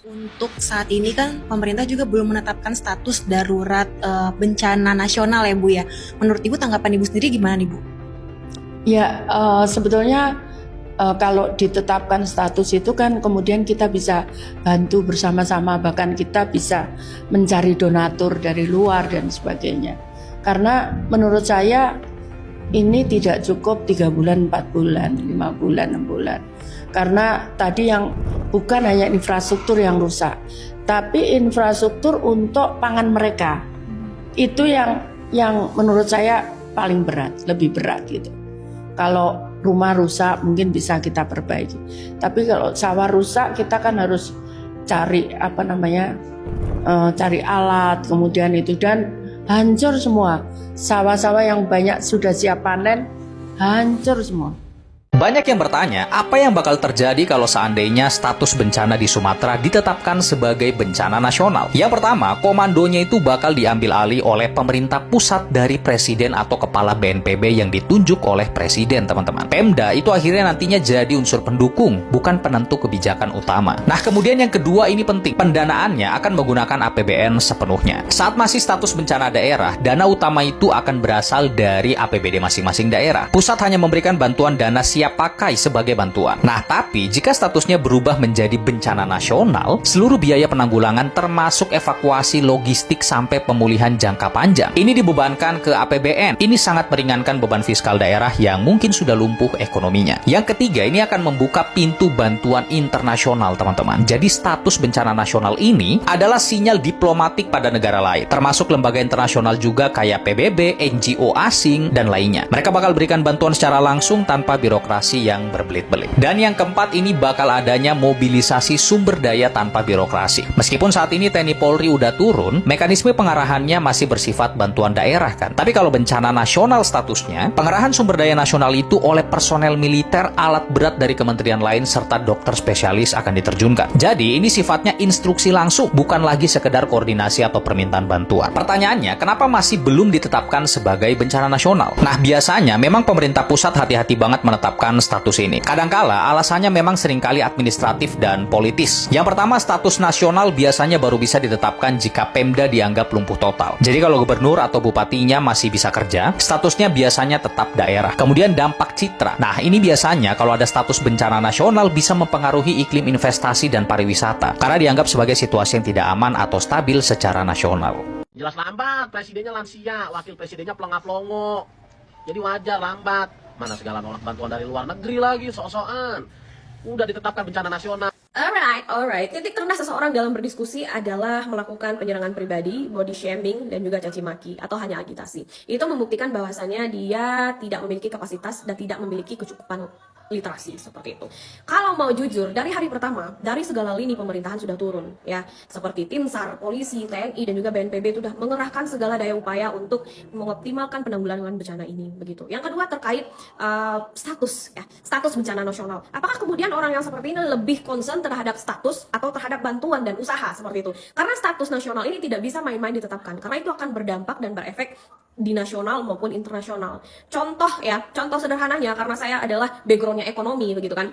Untuk saat ini kan pemerintah juga belum menetapkan status darurat bencana nasional ya Bu ya. Menurut Ibu tanggapan Ibu sendiri gimana nih Bu? Ya, sebetulnya kalau ditetapkan status itu kan kemudian kita bisa bantu bersama-sama, bahkan kita bisa mencari donatur dari luar dan sebagainya. Karena menurut saya ini tidak cukup 3 bulan, 4 bulan, 5 bulan, 6 bulan. Karena tadi yang bukan hanya infrastruktur yang rusak, tapi infrastruktur untuk pangan mereka. Itu yang menurut saya paling berat, lebih berat gitu. Kalau rumah rusak mungkin bisa kita perbaiki. Tapi kalau sawah rusak kita kan harus cari cari alat, kemudian itu, dan hancur semua. Sawah-sawah yang banyak sudah siap panen hancur semua. Banyak yang bertanya, apa yang bakal terjadi kalau seandainya status bencana di Sumatera ditetapkan sebagai bencana nasional? Yang pertama, komandonya itu bakal diambil alih oleh pemerintah pusat dari presiden atau kepala BNPB yang ditunjuk oleh presiden, teman-teman. Pemda itu akhirnya nantinya jadi unsur pendukung, bukan penentu kebijakan utama. Nah, kemudian yang kedua ini penting, pendanaannya akan menggunakan APBN sepenuhnya. Saat masih status bencana daerah, dana utama itu akan berasal dari APBD masing-masing daerah. Pusat hanya memberikan bantuan dana siap pakai sebagai bantuan. Nah, tapi jika statusnya berubah menjadi bencana nasional, seluruh biaya penanggulangan termasuk evakuasi logistik sampai pemulihan jangka panjang ini dibebankan ke APBN. Ini sangat meringankan beban fiskal daerah yang mungkin sudah lumpuh ekonominya. Yang ketiga, ini akan membuka pintu bantuan internasional, teman-teman. Jadi status bencana nasional ini adalah sinyal diplomatik pada negara lain, termasuk lembaga internasional juga kayak PBB, NGO asing, dan lainnya. Mereka bakal berikan bantuan secara langsung tanpa birokrasi yang berbelit-belit. Dan yang keempat, ini bakal adanya mobilisasi sumber daya tanpa birokrasi. Meskipun saat ini TNI Polri udah turun, mekanisme pengarahannya masih bersifat bantuan daerah kan. Tapi kalau bencana nasional statusnya, pengarahan sumber daya nasional itu oleh personel militer, alat berat dari kementerian lain, serta dokter spesialis akan diterjunkan. Jadi ini sifatnya instruksi langsung, bukan lagi sekedar koordinasi atau permintaan bantuan. Pertanyaannya, kenapa masih belum ditetapkan sebagai bencana nasional? Nah, biasanya memang pemerintah pusat hati-hati banget menetapkan status ini. Kadangkala alasannya memang seringkali administratif dan politis. Yang pertama, status nasional biasanya baru bisa ditetapkan jika Pemda dianggap lumpuh total. Jadi kalau gubernur atau bupatinya masih bisa kerja, statusnya biasanya tetap daerah. Kemudian dampak citra. Nah, ini biasanya kalau ada status bencana nasional bisa mempengaruhi iklim investasi dan pariwisata karena dianggap sebagai situasi yang tidak aman atau stabil secara nasional. Jelas lambat, presidennya lansia, wakil presidennya pelongo-pelongo. Jadi wajar lambat. Mana segala nolak bantuan dari luar negeri lagi, sok-sokan. Udah ditetapkan bencana nasional. Alright. Titik terendah seseorang dalam berdiskusi adalah melakukan penyerangan pribadi, body shaming, dan juga caci maki atau hanya agitasi. Itu membuktikan bahwasannya dia tidak memiliki kapasitas dan tidak memiliki kecukupan literasi seperti itu. Kalau mau jujur, dari hari pertama, dari segala lini pemerintahan sudah turun, ya, seperti Tim SAR, polisi, TNI, dan juga BNPB itu sudah mengerahkan segala daya upaya untuk mengoptimalkan penanggulangan bencana ini, begitu. Yang kedua terkait status bencana nasional. Apakah kemudian orang yang seperti ini lebih concern terhadap status atau terhadap bantuan dan usaha seperti itu? Karena status nasional ini tidak bisa main-main ditetapkan, karena itu akan berdampak dan berefek di nasional maupun internasional. Contoh sederhananya, karena saya adalah backgroundnya ekonomi begitu kan,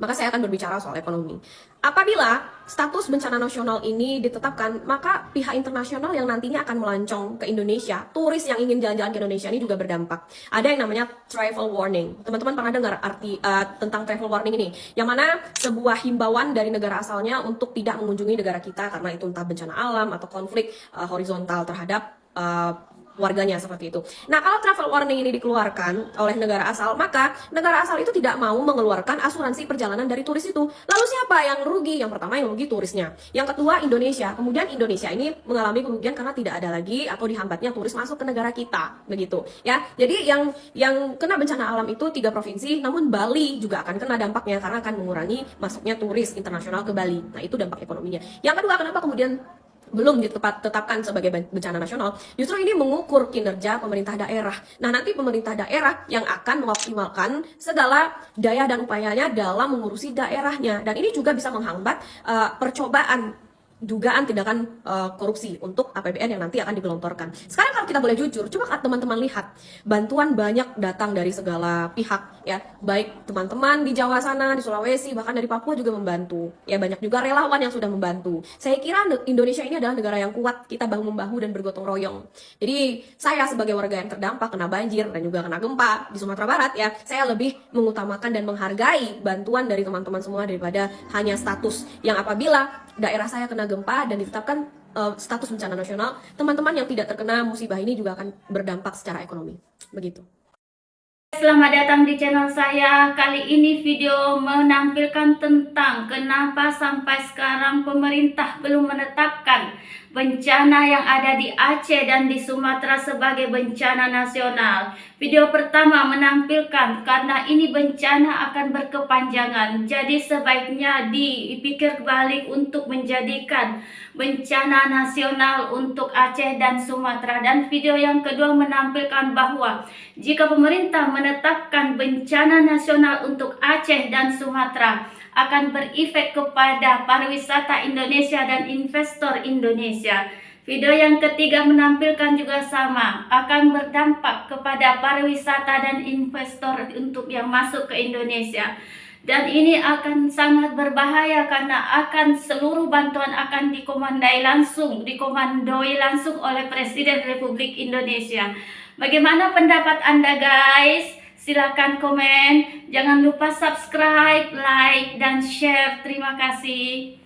maka saya akan berbicara soal ekonomi. Apabila status bencana nasional ini ditetapkan, maka pihak internasional yang nantinya akan melancong ke Indonesia, turis yang ingin jalan-jalan ke Indonesia ini juga berdampak. Ada yang namanya travel warning. Teman-teman pernah dengar arti tentang travel warning ini? Yang mana sebuah himbauan dari negara asalnya untuk tidak mengunjungi negara kita karena itu entah bencana alam atau konflik horizontal terhadap warganya seperti itu. Nah, kalau travel warning ini dikeluarkan oleh negara asal, maka negara asal itu tidak mau mengeluarkan asuransi perjalanan dari turis itu. Lalu siapa yang rugi? Yang pertama yang rugi turisnya. Yang kedua Indonesia. Kemudian Indonesia ini mengalami kerugian karena tidak ada lagi atau dihambatnya turis masuk ke negara kita, begitu. Ya. Jadi yang kena bencana alam itu 3 provinsi, namun Bali juga akan kena dampaknya karena akan mengurangi masuknya turis internasional ke Bali. Nah, itu dampak ekonominya. Yang kedua, kenapa kemudian belum ditetapkan sebagai bencana nasional, justru ini mengukur kinerja pemerintah daerah. Nah, nanti pemerintah daerah yang akan mengoptimalkan segala daya dan upayanya dalam mengurusi daerahnya. Dan ini juga bisa menghambat percobaan dugaan tindakan korupsi untuk APBN yang nanti akan digelontorkan. Sekarang kalau kita boleh jujur, coba teman-teman lihat, bantuan banyak datang dari segala pihak ya, baik teman-teman di Jawa sana, di Sulawesi, bahkan dari Papua juga membantu. Ya banyak juga relawan yang sudah membantu. Saya kira Indonesia ini adalah negara yang kuat, kita bahu-membahu dan bergotong royong. Jadi saya sebagai warga yang terdampak kena banjir dan juga kena gempa di Sumatera Barat ya, saya lebih mengutamakan dan menghargai bantuan dari teman-teman semua daripada hanya status yang apabila daerah saya kena gempa dan ditetapkan status bencana nasional, teman-teman yang tidak terkena musibah ini juga akan berdampak secara ekonomi. Begitu. Selamat datang di channel saya. Kali ini video menampilkan tentang kenapa sampai sekarang pemerintah belum menetapkan bencana yang ada di Aceh dan di Sumatera sebagai bencana nasional. Video pertama menampilkan karena ini bencana akan berkepanjangan, jadi sebaiknya dipikir balik untuk menjadikan bencana nasional untuk Aceh dan Sumatera. Dan video yang kedua menampilkan bahwa jika pemerintah menetapkan bencana nasional untuk Aceh dan Sumatera, akan berefek kepada pariwisata Indonesia dan investor Indonesia. Video yang ketiga menampilkan juga sama, akan berdampak kepada pariwisata dan investor untuk yang masuk ke Indonesia. Dan ini akan sangat berbahaya karena akan seluruh bantuan akan dikomandoi langsung oleh Presiden Republik Indonesia. Bagaimana pendapat Anda guys? Silakan komen, jangan lupa subscribe, like, dan share. Terima kasih.